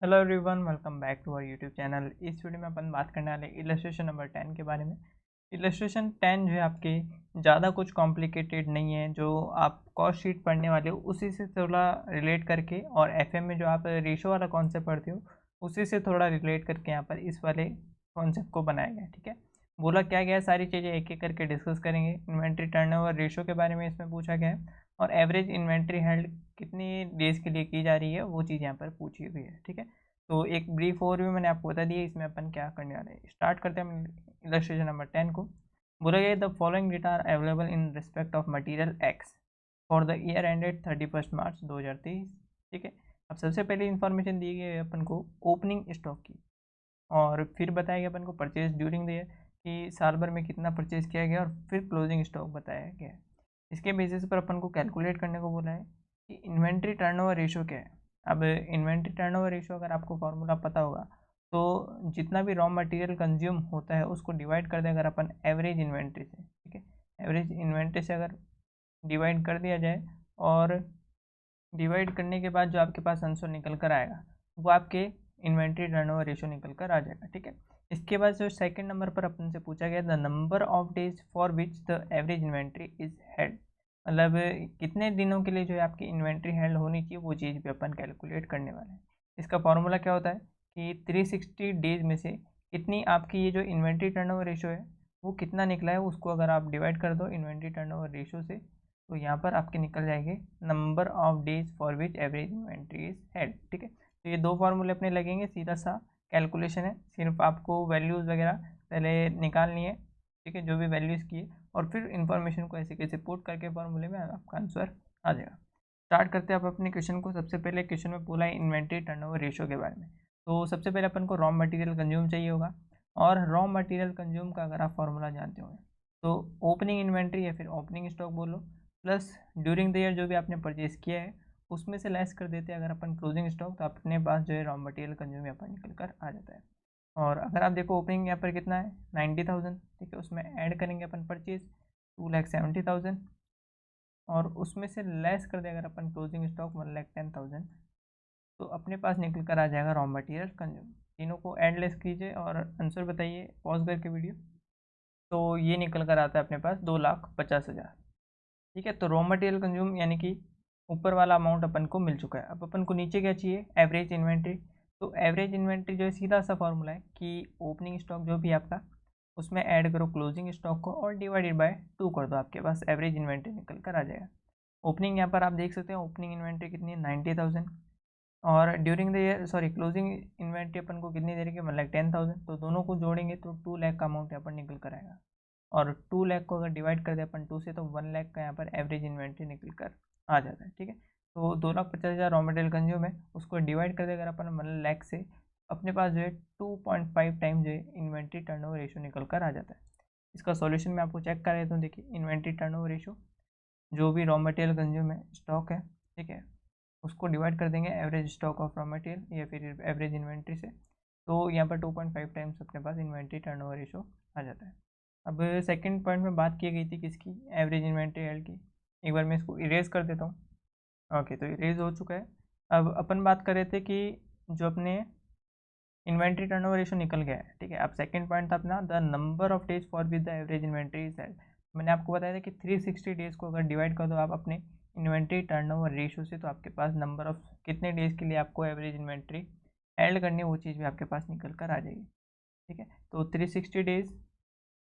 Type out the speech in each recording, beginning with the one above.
Hello everyone, welcome back to our YouTube channel. इस video में अपन बात करने वाले इलस्ट्रेशन नंबर 10 के बारे में। इलस्ट्रेशन 10 जो है आपके ज़्यादा कुछ कॉम्प्लिकेटेड नहीं है। जो आप कॉस्ट शीट पढ़ने वाले हो उसी से थोड़ा रिलेट करके, और एफएम में जो आप रेशो वाला कॉन्सेप्ट पढ़ते हो उसी से थोड़ा रिलेट करके यहाँ पर इस वाले कॉन्सेप्ट को बनाया गया है। ठीक है, बोला क्या गया है, सारी चीज़ें एक एक करके डिस्कस करेंगे। इन्वेंट्री टर्नओवर रेशो के बारे में इसमें पूछा गया है, और एवरेज इन्वेंट्री हेल्ड कितनी डेज के लिए की जा रही है वो चीज़ यहाँ पर पूछी हुई है। ठीक है, तो एक ब्रीफ ओवरव्यू मैंने आपको बता दिया। इसमें अपन क्या करने वाले हैं, स्टार्ट करते हैं इलस्ट्रेशन नंबर 10 को। बोला गया the following data are available in respect of material X for the year ended 31 March 2023। ठीक है, अब सबसे पहले इन्फॉर्मेशन दी गई है अपन को ओपनिंग स्टॉक की, और फिर बताया गया अपन को परचेज ड्यूरिंग द ईयर कि साल भर में कितना परचेज किया गया, और फिर क्लोजिंग स्टॉक बताया गया है। इसके बेसिस पर अपन को कैलकुलेट करने को बोला है कि इन्वेंट्री टर्नओवर रेशो क्या है। अब इन्वेंट्री टर्नओवर रेशो अगर आपको फार्मूला पता होगा तो जितना भी रॉ मटेरियल कंज्यूम होता है उसको डिवाइड कर दे अगर अपन एवरेज इन्वेंट्री से। ठीक है, एवरेज इन्वेंट्री से अगर डिवाइड कर दिया जाए, और डिवाइड करने के बाद जो आपके पास आंसर निकल कर आएगा वो आपके इन्वेंट्री टर्नओवर रेशो निकल कर आ जाएगा। ठीक है, इसके बाद जो सेकंड नंबर पर अपन से पूछा गया the number of days for which the average inventory is held, मतलब कितने दिनों के लिए जो है आपकी इन्वेंट्री हेल्ड होनी चाहिए वो चीज़ भी अपन कैलकुलेट करने वाले हैं। इसका फॉर्मूला क्या होता है कि 360 डेज में से कितनी आपकी ये जो इन्वेंट्री टर्नओवर रेशो है वो कितना निकला है, उसको अगर आप डिवाइड कर दो इन्वेंट्री टर्नओवर रेशो से, तो यहाँ पर आपके निकल जाएंगे number of days for which average inventory is held. ठीक है, तो ये दो फार्मूले अपने लगेंगे, सीधा सा कैलकुलेशन है, सिर्फ आपको वैल्यूज़ वगैरह पहले निकालनी है। ठीक है, जो भी वैल्यूज़ की है, और फिर इन्फॉर्मेशन को ऐसे कैसे पुट करके फार्मूले में आपका आंसर आ जाएगा। स्टार्ट करते हैं आप अपने क्वेश्चन को। सबसे पहले क्वेश्चन में बोला है इन्वेंट्री टर्नओवर रेशियो के बारे में। तो सबसे पहले अपन को रॉ मटेरियल कंज्यूम चाहिए होगा, और रॉ मटेरियल कंज्यूम का अगर आप फार्मूला जानते होंगे तो ओपनिंग इन्वेंट्री या फिर ओपनिंग स्टॉक बोलो, प्लस ड्यूरिंग द ईयर जो भी आपने परचेज किया है उसमें से लेस कर देते हैं अगर अपन क्लोजिंग स्टॉक, तो अपने पास जो है रॉ मटेरियल कंज्यूम यहाँ पर निकल कर आ जाता है। और अगर आप देखो ओपनिंग यहाँ पर कितना है 90,000। ठीक है, उसमें ऐड करेंगे अपन परचेज 2,70,000, और उसमें से लेस कर दें अगर अपन क्लोजिंग स्टॉक 1,10,000, तो अपने पास निकल कर आ जाएगा रॉ मटेरियल कंज्यूम। तीनों को ऐड लेस कीजिए और आंसर बताइए पॉज करके वीडियो। तो ये निकल कर आता है अपने पास 2,50,000। ठीक है, तो रॉ मटेरियल कंज्यूम यानी कि ऊपर वाला अमाउंट अपन को मिल चुका है। अब अपन को नीचे क्या चाहिए, एवरेज इन्वेंट्री। तो एवरेज इन्वेंट्री जो है सीधा सा फॉर्मूला है कि ओपनिंग स्टॉक जो भी आपका उसमें ऐड करो क्लोजिंग स्टॉक को और डिवाइडेड बाय 2 कर दो, आपके पास एवरेज इन्वेंट्री निकल कर आ जाएगा। ओपनिंग यहाँ पर आप देख सकते हैं, ओपनिंग इन्वेंट्री कितनी है 90,000, और during the year sorry closing inventory अपन को कितनी देर की 1,10,000, तो दोनों को जोड़ेंगे तो 2 लाख का अमाउंट यहाँ पर निकल कर आएगा। और 2 लाख को अगर डिवाइड कर दे अपन 2 से तो 1 लाख का यहाँ पर एवरेज इन्वेंट्री निकल कर आ जाता है। ठीक है, तो 2,50,000 रॉ मटेरियल कंज्यूम है, उसको डिवाइड कर दे अगर अपन 1 लाख से, अपने पास जो है 2.5 टाइम जो है इन्वेंट्री टर्नओवर रेशियो निकल कर आ जाता है। इसका सॉल्यूशन मैं आपको चेक कर देता हूँ। देखिए, इन्वेंट्री टर्नओवर रेशियो जो भी रॉ मटेरियल कंज्यूम है स्टॉक है, ठीक है, उसको डिवाइड कर देंगे average stock of raw material या फिर एवरेज इन्वेंट्री से, तो यहाँ पर 2.5 टाइम्स अपने पास इन्वेंट्री टर्नओवर रेशियो आ जाता है। अब सेकंड पॉइंट में बात की गई थी किसकी, एवरेज इन्वेंट्री हेल्ड की। एक बार मैं इसको इरेज कर देता हूँ। ओके, तो इरेज हो चुका है। अब अपन बात कर रहे थे कि जो अपने इन्वेंट्री टर्नओवर रेशियो निकल गया है। ठीक है, अब सेकंड पॉइंट था अपना the number of days for with the average inventory is held. मैंने आपको बताया था कि 360 डेज को अगर डिवाइड कर दो आप अपने इन्वेंट्री टर्नओवर रेशियो से, तो आपके पास नंबर ऑफ कितने डेज के लिए आपको एवरेज इन्वेंट्री हेल्ड करनी है वो चीज़ भी आपके पास निकल कर आ जाएगी। ठीक है, तो 360 days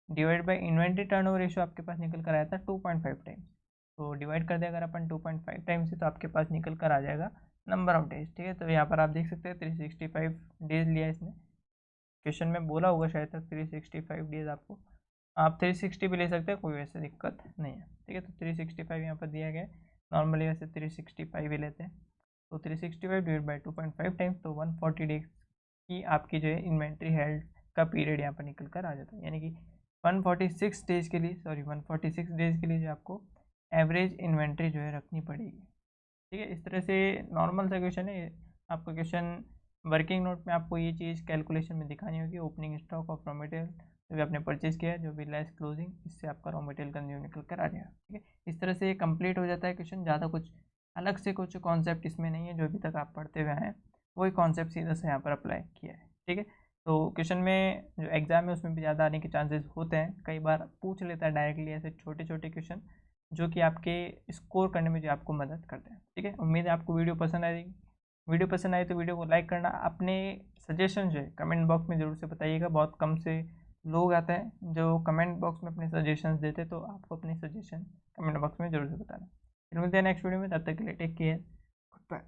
divide by inventory turnover ratio आपके पास निकल कर आया था 2.5 टाइम्स, तो डिवाइड कर दे अगर अपन 2.5 टाइम्स से, तो आपके पास निकल कर आ जाएगा नंबर ऑफ डेज। ठीक है, तो यहाँ पर आप देख सकते हैं 365 डेज लिया इसने। क्वेश्चन में बोला होगा शायद तक 365 डेज, आपको आप 360 भी ले सकते हैं, कोई वैसे दिक्कत नहीं है। ठीक है, तो 365 यहाँ पर दिया गया है। नॉर्मली वैसे 365 ही लेते हैं, तो 365 डिवाइड बाई 2.5 टाइम्स, तो 140 डेज की आपकी जो है इन्वेंट्री हेल्ड का पीरियड यहाँ पर निकल कर आ जाता है। यानी कि 146 डेज के लिए, सॉरी 146 डेज के लिए जो आपको एवरेज इन्वेंट्री जो है रखनी पड़ेगी। ठीक है, इस तरह से नॉर्मल सा क्वेश्चन है आपका। क्वेश्चन वर्किंग नोट में आपको ये चीज़ कैलकुलेशन में दिखानी होगी, opening stock of raw material जो भी आपने परचेज किया है, जो भी लेस क्लोजिंग, इससे आपका रॉ मटेरियल कंज्यूम निकल कर आ जाएगा। ठीक है, इस तरह से ये कंप्लीट हो जाता है क्वेश्चन। ज़्यादा कुछ अलग से कुछ कॉन्सेप्ट इसमें नहीं है, जो अभी तक आप पढ़ते हुए आए हैं वही कॉन्सेप्ट सीधा से यहाँ पर अप्लाई किया है। ठीक है, तो क्वेश्चन में जो एग्ज़ाम है उसमें भी ज़्यादा आने के चांसेस होते हैं, कई बार पूछ लेता है डायरेक्टली ऐसे छोटे छोटे क्वेश्चन जो कि आपके स्कोर करने में जो आपको मदद करते हैं। ठीक है, उम्मीद है आपको वीडियो पसंद आएगी। वीडियो पसंद आए तो वीडियो को लाइक करना, अपने सजेशन जो है कमेंट बॉक्स में ज़रूर से बताइएगा। बहुत कम से लोग आते हैं जो कमेंट बॉक्स में अपने सजेशंस देते, तो आपको अपने सजेशन कमेंट बॉक्स में ज़रूर से बताना। फिर मिलते हैं नेक्स्ट वीडियो में, तब तक के लिए टेक केयर, गुड बाय।